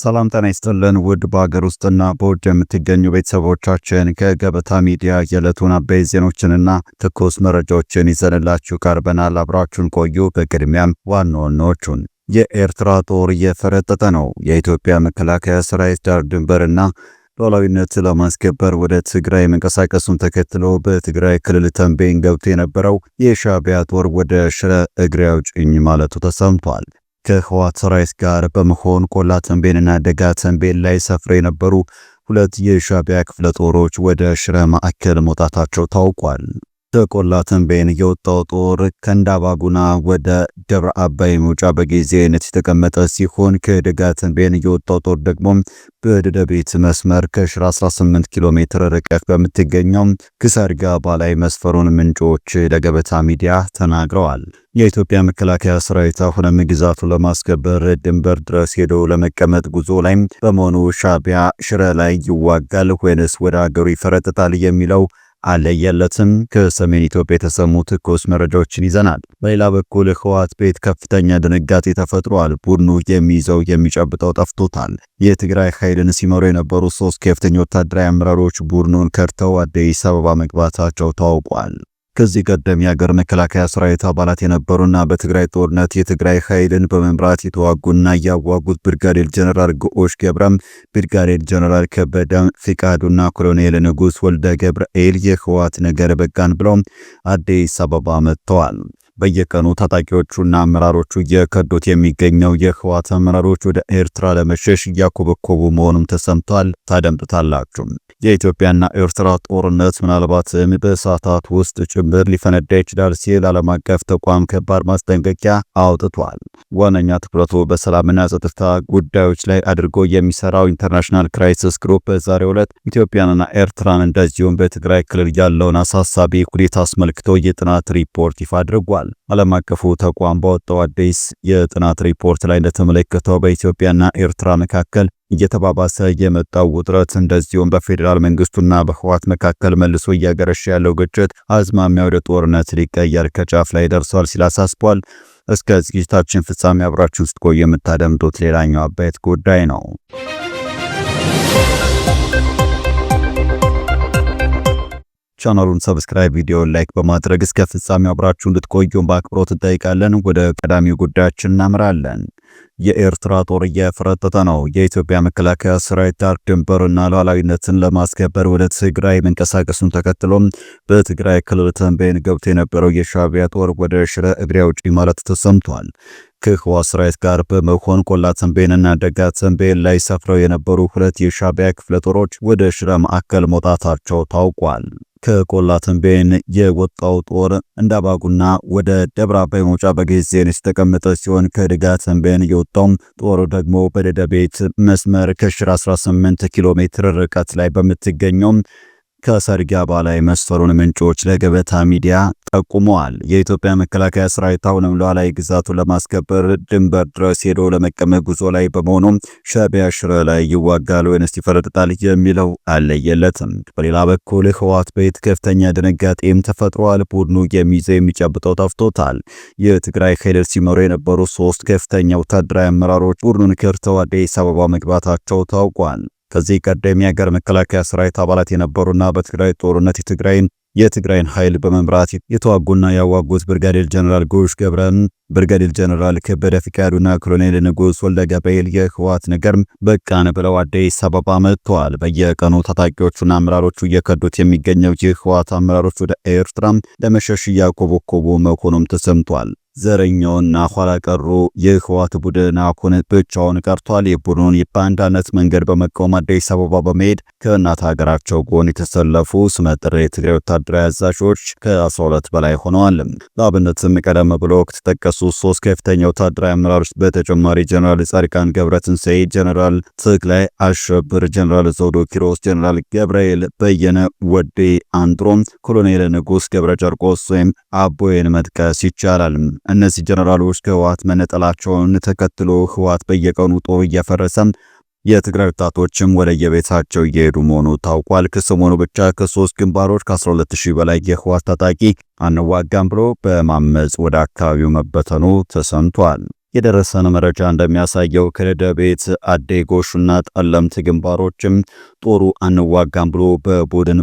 ሰላም ጤና ይስጥልን ውድ በሀገር ውስጥና በውጭ የምትገኙ ቤተሰቦቻችን ከገበታ ሚዲያ የዕለቱን አበይት ዜናዎችንና ትኩስ መረጃዎችን ይዘንላችሁ ቀርበናል። አብራችሁን ቆዩ። በቅድሚያም ዋና ዋናዎቹን የኤርትራ ጦር እየፈረጠጠ ነው። የኢትዮጵያ መከላከያ ሰራዊት ዳር ድንበርና ሉዓላዊነት ለማስከበር ወደ ትግራይ መንቀሳቀሱን ተከትሎ በትግራይ ክልል ተንቤን ገብቶ የነበረው የሻዕቢያ ጦር ወደ ሽረ እግሬ አውጭኝ ማለቱ ተሰምቷል። ከህወሓት ሰራዊት ጋር በመሆን ቆላ ተንቤንና ደጋ ተንቤን ላይ ሰፍረው የነበሩ ሁለት የሻዕቢያ ክፍለ ጦሮች ወደ ሽረ ማዕከል መውጣታቸው ታውቋል። ከቆላ ተንቤን የወጣው ጦር ከእንዳባጉና ወደ ደብረ አባይ መውጫ በጊዜያዊነት የተቀመጠ ሲሆን ከደጋ ተንቤን የወጣው ጦር ደግሞ በደደቤት መስመር ከሽረ 18 ኪሎ ሜትር ርቀት በምትገኘው ክሰርጋባ ላይ መስፈሩን ምንጮች ለገበታ ሚዲያ ተናግረዋል። የኢትዮጵያ መከላከያ ሰራዊት አሁንም ግዛቱን ለማስከበር ድንበር ድረስ ሄዶ ለመቀመጥ ጉዞ ላይ በመሆኑ ሻዕቢያ ሽረ ላይ ይዋጋል ወይንስ ወደ አገሩ ይፈረጥጣል የሚለው አለየለትም። ከሰሜን ኢትዮጵያ የተሰሙ ትኩስ መረጃዎችን ይዘናል። በሌላ በኩል ህወሓት ቤት ከፍተኛ ድንጋጤ ተፈጥሯል። ቡድኑ የሚይዘው የሚጨብጠው ጠፍቶታል። የትግራይ ኃይልን ሲመሩ የነበሩ 3 ከፍተኛ ወታደራዊ አመራሮች ቡድኑን ከርተው አዲስ አበባ መግባታቸው ታውቋል። ከዚህ ቀደም የሀገር መከላከያ ሰራዊት አባላት የነበሩና በትግራይ ጦርነት የትግራይ ኃይልን በመምራት የተዋጉና ያዋጉት ብርጋዴር ጀነራል ግዑሽ ገብረም፣ ብርጋዴር ጀነራል ከበደ ፍቃዱና ኮሎኔል ንጉስ ወልደ ገብርኤል የህወሓት ነገር በቃን ብለው አዲስ አበባ መጥተዋል። በየቀኑ ታጣቂዎቹና አመራሮቹ እየከዱት የሚገኘው የህወሓት አመራሮች ወደ ኤርትራ ለመሸሽ እያኮበኮቡ መሆኑም ተሰምቷል። ታደምጡታላችሁ። የኢትዮጵያና ኤርትራ ጦርነት ምናልባትም በሰዓታት ውስጥ ጭምር ሊፈነዳ ይችላል ሲል ዓለም አቀፍ ተቋም ከባድ ማስጠንቀቂያ አውጥቷል። ዋነኛ ትኩረቱ በሰላምና ጸጥታ ጉዳዮች ላይ አድርጎ የሚሰራው ኢንተርናሽናል ክራይሲስ ግሩፕ በዛሬው ዕለት ኢትዮጵያንና ኤርትራን እንደዚሁም በትግራይ ክልል ያለውን አሳሳቢ ሁኔታ አስመልክቶ የጥናት ሪፖርት ይፋ አድርጓል። ዓለም አቀፉ ተቋም ባወጣው አዲስ የጥናት ሪፖርት ላይ እንደተመለከተው በኢትዮጵያና ኤርትራ መካከል እየተባባሰ የመጣው ውጥረት እንደዚሁም በፌዴራል መንግስቱና በህወሓት መካከል መልሶ እያገረሸ ያለው ግጭት አዝማሚያ ወደ ጦርነት ሊቀየር ከጫፍ ላይ ደርሷል ሲል አሳስቧል። እስከ ዝግጅታችን ፍጻሜ አብራችሁ ስትቆዩ የምታደምጡት ሌላኛው አበይት ጉዳይ ነው። ቻናሉን ሰብስክራይብ፣ ቪዲዮውን ላይክ በማድረግ እስከ ፍጻሜው አብራችሁ እንድትቆዩ በአክብሮት እንጠይቃለን። ወደ ቀዳሚው ጉዳያችን እናምራለን። የኤርትራ ጦር እየፈረጠጠ ነው። የኢትዮጵያ መከላከያ ሰራዊት ዳር ድንበርና ሉዓላዊነትን ለማስከበር ወደ ትግራይ መንቀሳቀሱን ተከትሎም በትግራይ ክልል ተንቤን ገብቶ የነበረው የሻዕቢያ ጦር ወደ ሽረ እግሬ አውጭኝ ማለት ተሰምቷል። ከህወሓት ሰራዊት ጋር በመሆን ቆላ ተንቤንና ደጋ ተንቤን ላይ ሰፍረው የነበሩ ሁለት የሻዕቢያ ክፍለ ጦሮች ወደ ሽረ ማዕከል መውጣታቸው ታውቋል። ከቆላ ተንቤን የወጣው ጦር እንዳባጉና ወደ ደብረ አባይ መውጫ በጊዜያዊነት የተቀመጠ ሲሆን ከደጋ ተንቤን የወጣው ጦር ደግሞ በደደቤት መስመር ከሽረ 18 ኪሎ ሜትር ርቀት ላይ በምትገኘው ከሰርጋባ ላይ መስፈሩን ምንጮች ለገበታ ሚዲያ ጠቁመዋል። የኢትዮጵያ መከላከያ ሰራዊት አሁንም ሉዓላዊ ግዛቱን ለማስከበር ድንበር ድረስ ሄዶ ለመቀመጥ ጉዞ ላይ በመሆኑ ሻዕቢያ ሽረ ላይ ይዋጋል ወይንስ ይፈረጥጣል የሚለው አለየለትም። በሌላ በኩል ህወሓት ቤት ከፍተኛ ድንጋጤም ተፈጥሯል። ቡድኑ የሚይዘው የሚጨብጠው ጠፍቶታል። የትግራይ ኃይል ሲመሩ የነበሩ 3 ከፍተኛ ወታደራዊ አመራሮች ቡድኑን ከርተው አዲስ አበባ መግባታቸው ታውቋል። ከዚህ ቀደም የሀገር መከላከያ ሰራዊት አባላት የነበሩና በትግራይ ጦርነት የትግራይን ኃይል በመምራት የተዋጉና ያዋጉት ብርጋዴር ጀነራል ግዑሽ ገብረን፣ ብርጋዴር ጀነራል ከበደ ፍቃዱና ኮሎኔል ንጉስ ወልደ ገብርኤል የህወሓት ነገር በቃን ብለው አዲስ አበባ መጥተዋል። በየቀኑ ታጣቂዎቹና አመራሮቹ እየከዱት የሚገኘው የህወሓት አመራሮች ወደ ኤርትራ ለመሸሽ እያኮበኮቡ መሆኑም ተሰምቷል። ዘረኛውና ኋላ ቀሩ የህወሓት ቡድን አሁን ብቻውን ቀርቷል። የቡድኑን የባንዳነት መንገድ በመቃወም አዲስ አበባ በመሄድ ከእናት ሀገራቸው ጎን የተሰለፉ ስመጥር የትግራይ ወታደራዊ አዛዦች ከ12 በላይ ሆነዋል። ለአብነትም ቀደም ብሎ ከተጠቀሱ 3 ከፍተኛ ወታደራዊ አመራሮች በተጨማሪ ጀነራል ጻድቃን ገብረትንሳኤ፣ ጀነራል ተክላይ አሸብር፣ ጀነራል ዘውዱ ኪሮስ፣ ጀነራል ገብርኤል በየነ ወዴ አንድሮም፣ ኮሎኔል ንጉስ ገብረ ጨርቆስ ወይም አቦይን መጥቀስ ይቻላል። እነዚህ ጀነራሎች ከህወሓት መነጠላቸውን ተከትሎ ህወሓት በየቀኑ ጦር እያፈረሰ የትግራይ ወጣቶችም ወደ የቤታቸው እየሄዱ መሆኑ ታውቋል። ከሰሞኑ ብቻ ከ3 ግንባሮች ከ12000 በላይ የህወሓት ታጣቂ አንዋጋም ብሎ በማመጽ ወደ አካባቢው መበተኑ ተሰምቷል። የደረሰን መረጃ እንደሚያሳየው ከደደቢት አዴ ጎሹና ጠለምት ግንባሮችም ጦሩ አንዋጋም ብሎ በቡድን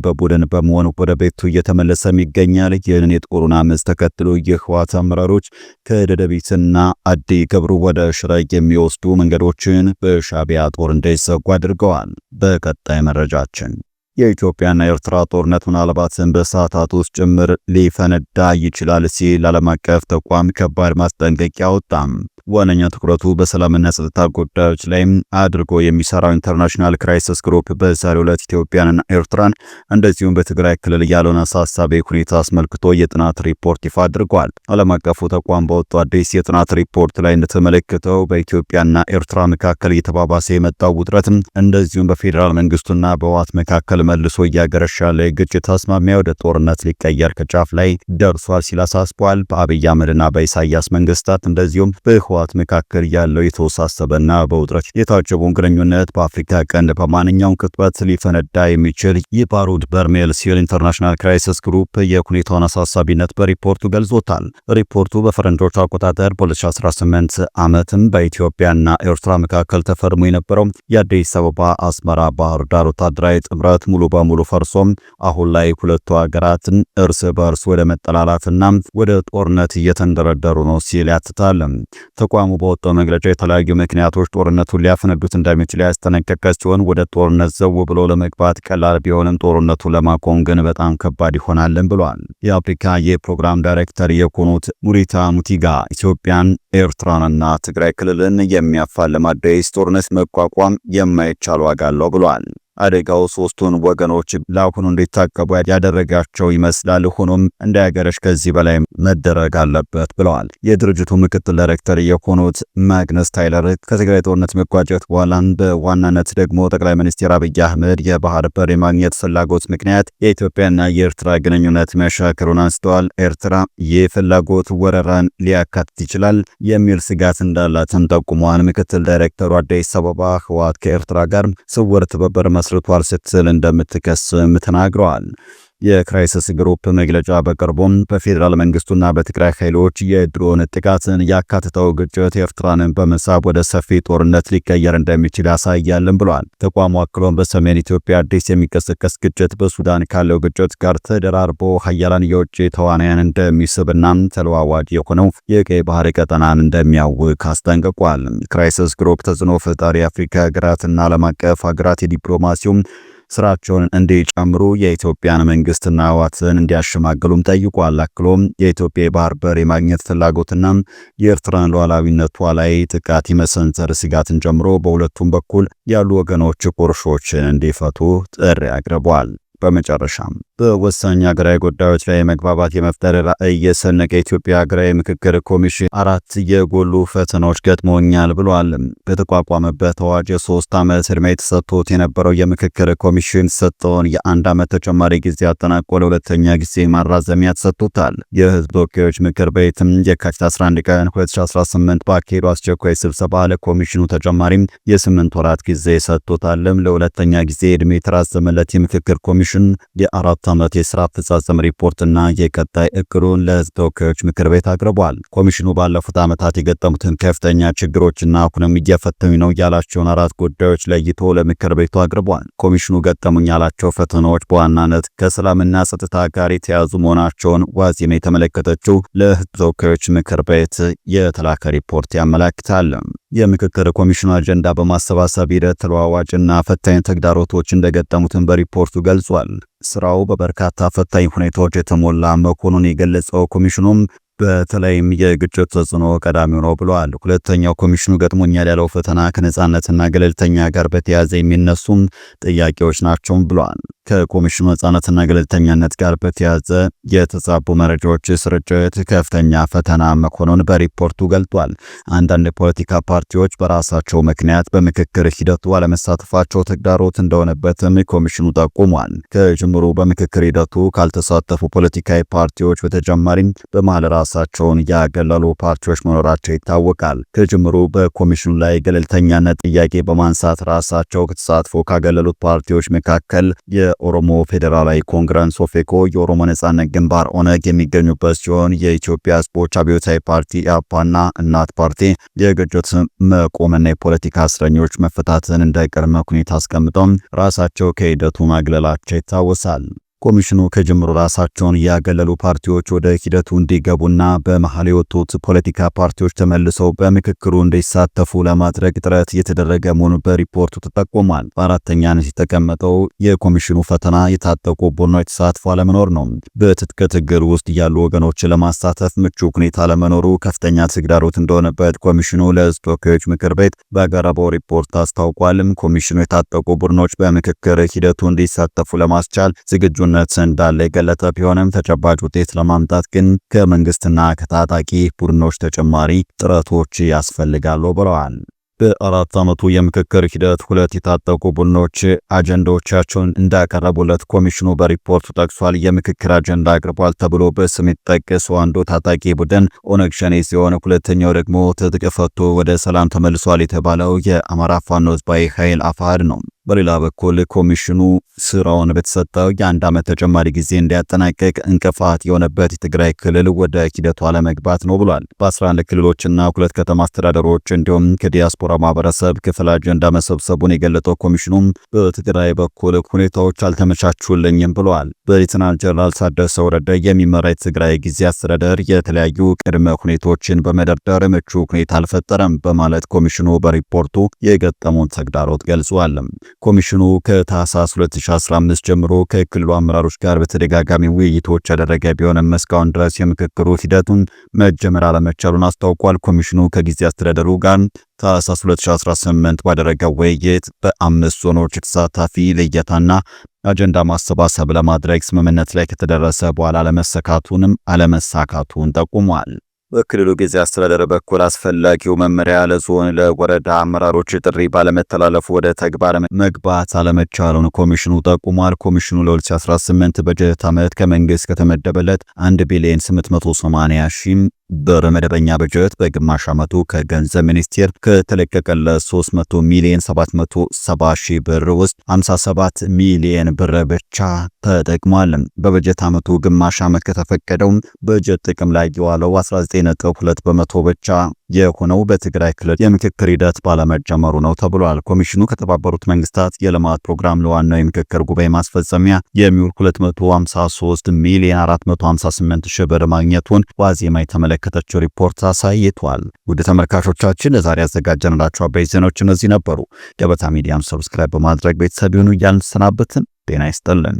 በመሆን ወደ ቤቱ እየተመለሰም ይገኛል። ይህንን የጦሩን አመፅ ተከትሎ የህወሓት አመራሮች ከደደቢትና አዴ ገብሩ ወደ ሽረ የሚወስዱ መንገዶችን በሻዕቢያ ጦር እንዳይዘጉ አድርገዋል። በቀጣይ መረጃችን የኢትዮጵያና ኤርትራ ጦርነት ምናልባትም በሰዓታት ውስጥ ጭምር ሊፈነዳ ይችላል ሲል ዓለም አቀፍ ተቋም ከባድ ማስጠንቀቂያ አወጣም። ዋነኛ ትኩረቱ በሰላምና ጸጥታ ጉዳዮች ላይ አድርጎ የሚሰራው ኢንተርናሽናል ክራይሲስ ግሩፕ በዛሬው ዕለት ኢትዮጵያንና ኤርትራን እንደዚሁም በትግራይ ክልል ያለውን አሳሳቢ ሁኔታ አስመልክቶ የጥናት ሪፖርት ይፋ አድርጓል። ዓለም አቀፉ ተቋም በወጣው አዲስ የጥናት ሪፖርት ላይ እንደተመለከተው በኢትዮጵያና ኤርትራ መካከል እየተባባሰ የመጣው ውጥረት እንደዚሁም በፌዴራል መንግስቱና በህወሓት መካከል መልሶ እያገረሻ ያለ ግጭት አስማሚያ ወደ ጦርነት ሊቀየር ከጫፍ ላይ ደርሷል ሲል አሳስቧል። በአብይ አህመድና በኢሳያስ መንግስታት እንደዚሁም በህወሓት መካከል ያለው የተወሳሰበና በውጥረት የታጀበውን ግንኙነት በአፍሪካ ቀንድ በማንኛውም ቅጽበት ሊፈነዳ የሚችል የባሩድ በርሜል ሲል ኢንተርናሽናል ክራይሲስ ግሩፕ የሁኔታውን አሳሳቢነት በሪፖርቱ ገልጾታል። ሪፖርቱ በፈረንጆቹ አቆጣጠር በ2018 ዓመትም በኢትዮጵያና ኤርትራ መካከል ተፈርሞ የነበረው የአዲስ አበባ አስመራ ባህር ዳር ወታደራዊ ጥምረት ሙሉ በሙሉ ፈርሶም አሁን ላይ ሁለቱ ሀገራትን እርስ በርስ ወደ መጠላላትና ወደ ጦርነት እየተንደረደሩ ነው ሲል ያትታል። ተቋሙ በወጣው መግለጫ የተለያዩ ምክንያቶች ጦርነቱን ሊያፈነዱት እንደሚችል ያስጠነቀቀ ሲሆን ወደ ጦርነት ዘው ብሎ ለመግባት ቀላል ቢሆንም ጦርነቱን ለማቆም ግን በጣም ከባድ ይሆናልን ብሏል። የአፍሪካ የፕሮግራም ዳይሬክተር የሆኑት ሙሪታ ሙቲጋ ኢትዮጵያን፣ ኤርትራንና ትግራይ ክልልን የሚያፋልም አዲስ ጦርነት መቋቋም የማይቻል ዋጋ አለው ብሏል። አደጋው ሶስቱን ወገኖች ለአሁኑ እንዲታቀቡ ያደረጋቸው ይመስላል። ሆኖም እንዳያገረሽ ከዚህ በላይ መደረግ አለበት ብለዋል። የድርጅቱ ምክትል ዳይሬክተር የሆኑት ማግነስ ታይለር ከትግራይ ጦርነት መቋጨት በኋላ በዋናነት ደግሞ ጠቅላይ ሚኒስትር አብይ አህመድ የባህር በር የማግኘት ፍላጎት ምክንያት የኢትዮጵያና የኤርትራ ግንኙነት መሻከሩን አንስተዋል። ኤርትራ ይህ ፍላጎት ወረራን ሊያካትት ይችላል የሚል ስጋት እንዳላትም ጠቁመዋል። ምክትል ዳይሬክተሩ አዲስ አበባ ህወሓት ከኤርትራ ጋር ስውር ትብብር መስርቷል ስትል እንደምትከስም ተናግረዋል። የክራይሲስ ግሩፕ መግለጫ በቅርቡም በፌዴራል መንግስቱና በትግራይ ኃይሎች የድሮን ጥቃትን ያካተተው ግጭት ኤርትራንን በመሳብ ወደ ሰፊ ጦርነት ሊቀየር እንደሚችል ያሳያልን ብሏል። ተቋሙ አክሎም በሰሜን ኢትዮጵያ አዲስ የሚቀሰቀስ ግጭት በሱዳን ካለው ግጭት ጋር ተደራርቦ ሀያላን የውጭ ተዋናያን እንደሚስብና ተለዋዋጭ የሆነው የቀይ ባህር ቀጠናን እንደሚያውክ አስጠንቅቋል። ክራይሲስ ግሩፕ ተጽዕኖ ፈጣሪ የአፍሪካ ሀገራትና ዓለም አቀፍ ሀገራት የዲፕሎማሲው ስራቸውን እንዲጨምሩ የኢትዮጵያን መንግስትና ህወሓትን እንዲያሸማግሉም ጠይቋል። አክሎም የኢትዮጵያ የባህር በር የማግኘት ፍላጎትና የኤርትራን ሉዓላዊነቷ ላይ ጥቃት የመሰንዘር ስጋትን ጨምሮ በሁለቱም በኩል ያሉ ወገኖች ቁርሾችን እንዲፈቱ ጥሪ አቅርበዋል። በመጨረሻም በወሳኝ ሀገራዊ ጉዳዮች ላይ መግባባት የመፍጠር ራዕይ የሰነቀ የኢትዮጵያ ሀገራዊ ምክክር ኮሚሽን 4 የጎሉ ፈተናዎች ገጥሞኛል ብሏል። በተቋቋመበት አዋጅ የ3 ዓመት ዕድሜ ተሰጥቶት የነበረው የምክክር ኮሚሽን ሰጠውን የ1 ዓመት ተጨማሪ ጊዜ አጠናቆ ለሁለተኛ ጊዜ ማራዘሚያ ተሰጥቶታል። የህዝብ ተወካዮች ምክር ቤትም የካቲት 11 ቀን 2018 ባካሄዱ አስቸኳይ ስብሰባ ለኮሚሽኑ ተጨማሪም የ8 ወራት ጊዜ ሰጥቶታል። ለሁለተኛ ጊዜ ዕድሜ የተራዘመለት የምክክር ኮሚሽን የ4 ዓመት የሥራ አፈጻጸም ሪፖርትና የቀጣይ እቅዱን ለህዝብ ተወካዮች ምክር ቤት አቅርቧል። ኮሚሽኑ ባለፉት ዓመታት የገጠሙትን ከፍተኛ ችግሮችና አሁንም እየፈተኑ ነው ያላቸውን 4 ጉዳዮች ለይቶ ለምክር ቤቱ አቅርቧል። ኮሚሽኑ ገጠሙኝ ያላቸው ፈተናዎች በዋናነት ከሰላምና ጸጥታ ጋር የተያዙ መሆናቸውን ዋዜማ የተመለከተችው ለህዝብ ተወካዮች ምክር ቤት የተላከ ሪፖርት ያመለክታል። የምክክር ኮሚሽኑ አጀንዳ በማሰባሰብ ሂደት ተለዋዋጭና ፈታኝ ተግዳሮቶች እንደገጠሙትን በሪፖርቱ ገልጿል። ስራው በበርካታ ፈታኝ ሁኔታዎች የተሞላ መሆኑን የገለጸው ኮሚሽኑም በተለይም የግጭት ተጽዕኖ ቀዳሚው ነው ብለዋል። ሁለተኛው ኮሚሽኑ ገጥሞኛል ያለው ፈተና ከነጻነትና ገለልተኛ ጋር በተያያዘ የሚነሱም ጥያቄዎች ናቸው ብለዋል። ከኮሚሽኑ ነጻነትና ገለልተኛነት ጋር በተያያዘ የተዛቡ መረጃዎች ስርጭት ከፍተኛ ፈተና መሆኑን በሪፖርቱ ገልጧል። አንዳንድ የፖለቲካ ፓርቲዎች በራሳቸው ምክንያት በምክክር ሂደቱ አለመሳተፋቸው ተግዳሮት እንደሆነበትም ኮሚሽኑ ጠቁሟል። ከጅምሩ በምክክር ሂደቱ ካልተሳተፉ ፖለቲካዊ ፓርቲዎች በተጨማሪም በመሃል ራሳቸውን ያገለሉ ፓርቲዎች መኖራቸው ይታወቃል። ከጅምሩ በኮሚሽኑ ላይ ገለልተኛነት ጥያቄ በማንሳት ራሳቸው ከተሳትፎ ካገለሉት ፓርቲዎች መካከል የኦሮሞ ፌዴራላዊ ኮንግረስ ኦፌኮ፣ የኦሮሞ ነጻነት ግንባር ኦነግ የሚገኙበት ሲሆን የኢትዮጵያ ሕዝቦች አብዮታዊ ፓርቲ ኢህአፓና እናት ፓርቲ የግጭት መቆምና የፖለቲካ እስረኞች መፈታትን እንደ ቅድመ ሁኔታ አስቀምጠው ራሳቸው ከሂደቱ ማግለላቸው ይታወሳል። ኮሚሽኑ ከጅምሩ ራሳቸውን ያገለሉ ፓርቲዎች ወደ ሂደቱ እንዲገቡና በመሃል የወጡት ፖለቲካ ፓርቲዎች ተመልሰው በምክክሩ እንዲሳተፉ ለማድረግ ጥረት እየተደረገ መሆኑ በሪፖርቱ ተጠቁሟል። በአራተኛነት የተቀመጠው የኮሚሽኑ ፈተና የታጠቁ ቡድኖች ተሳትፎ አለመኖር ነው። በትጥቅ ትግል ውስጥ ያሉ ወገኖችን ለማሳተፍ ምቹ ሁኔታ አለመኖሩ ከፍተኛ ተግዳሮት እንደሆነበት ኮሚሽኑ ለሕዝብ ተወካዮች ምክር ቤት ባቀረበው ሪፖርት አስታውቋል። ኮሚሽኑ የታጠቁ ቡድኖች በምክክር ሂደቱ እንዲሳተፉ ለማስቻል ዝግጁ እንዳለ የገለጸ ቢሆንም ተጨባጭ ውጤት ለማምጣት ግን ከመንግስትና ከታጣቂ ቡድኖች ተጨማሪ ጥረቶች ያስፈልጋሉ ብለዋል። በ4 ዓመቱ የምክክር ሂደት 2 የታጠቁ ቡድኖች አጀንዳዎቻቸውን እንዳቀረቡለት ኮሚሽኑ በሪፖርቱ ጠቅሷል። የምክክር አጀንዳ አቅርቧል ተብሎ በስም የተጠቀሰው አንዱ ታጣቂ ቡድን ኦነግ ሸኔ ሲሆን ሁለተኛው ደግሞ ትጥቅ ፈቶ ወደ ሰላም ተመልሷል የተባለው የአማራ ፋኖ ህዝባዊ ኃይል አፋሕድ ነው። በሌላ በኩል ኮሚሽኑ ስራውን በተሰጠው የ1 ዓመት ተጨማሪ ጊዜ እንዲያጠናቀቅ እንቅፋት የሆነበት የትግራይ ክልል ወደ ሂደቱ አለመግባት ነው ብሏል። በ11 ክልሎችና 2 ከተማ አስተዳደሮች እንዲሁም ከዲያስፖራ ማህበረሰብ ክፍል አጀንዳ መሰብሰቡን የገለጠው ኮሚሽኑ በትግራይ በኩል ሁኔታዎች አልተመቻቹልኝም ብሏል። በሌተናንት ጀነራል ታደሰ ወረደ የሚመራ የትግራይ ጊዜ አስተዳደር የተለያዩ ቅድመ ሁኔታዎችን በመደርደር ምቹ ሁኔታ አልፈጠረም በማለት ኮሚሽኑ በሪፖርቱ የገጠመውን ተግዳሮት ገልጿል። ኮሚሽኑ ከታህሳስ 2015 ጀምሮ ከክልሉ አመራሮች ጋር በተደጋጋሚ ውይይቶች ያደረገ ቢሆንም እስካሁን ድረስ የምክክሩ ሂደቱን መጀመር አለመቻሉን አስታውቋል። ኮሚሽኑ ከጊዜ አስተዳደሩ ጋር ታህሳስ 2018 ባደረገው ውይይት በ5 ዞኖች ተሳታፊ ልየታና አጀንዳ ማሰባሰብ ለማድረግ ስምምነት ላይ ከተደረሰ በኋላ አለመሳካቱን ጠቁሟል። በክልሉ ጊዜ አስተዳደር በኩል አስፈላጊው መመሪያ ለዞን ለወረዳ አመራሮች ጥሪ ባለመተላለፉ ወደ ተግባር መግባት አለመቻሉን ኮሚሽኑ ጠቁሟል። ኮሚሽኑ ለ2018 በጀት ዓመት ከመንግስት ከተመደበለት 1 ቢሊዮን 880 ሺህ ብር መደበኛ በጀት በግማሽ ዓመቱ ከገንዘብ ሚኒስቴር ከተለቀቀለት 300 ሚሊዮን 770 ሺህ ብር ውስጥ 57 ሚሊዮን ብር ብቻ ተጠቅሟል። በበጀት ዓመቱ ግማሽ ዓመት ከተፈቀደው በጀት ጥቅም ላይ የዋለው 19.2 በመቶ ብቻ የሆነው በትግራይ ክልል የምክክር ሂደት ባለመጀመሩ ነው ተብሏል። ኮሚሽኑ ከተባበሩት መንግስታት የልማት ፕሮግራም ለዋናው የምክክር ጉባኤ ማስፈጸሚያ የሚውል 253 ሚሊዮን 458 ሺህ ብር ማግኘቱን ዋዜማ የተመለከተችው ሪፖርት አሳይቷል። ውድ ተመልካቾቻችን ለዛሬ ያዘጋጀንላችሁ አበይት ዜናዎች እነዚህ ነበሩ። ገበታ ሚዲያን ሰብስክራይብ በማድረግ ቤተሰብ ይሁኑ እያልን ተሰናበትን። ጤና ይስጥልን።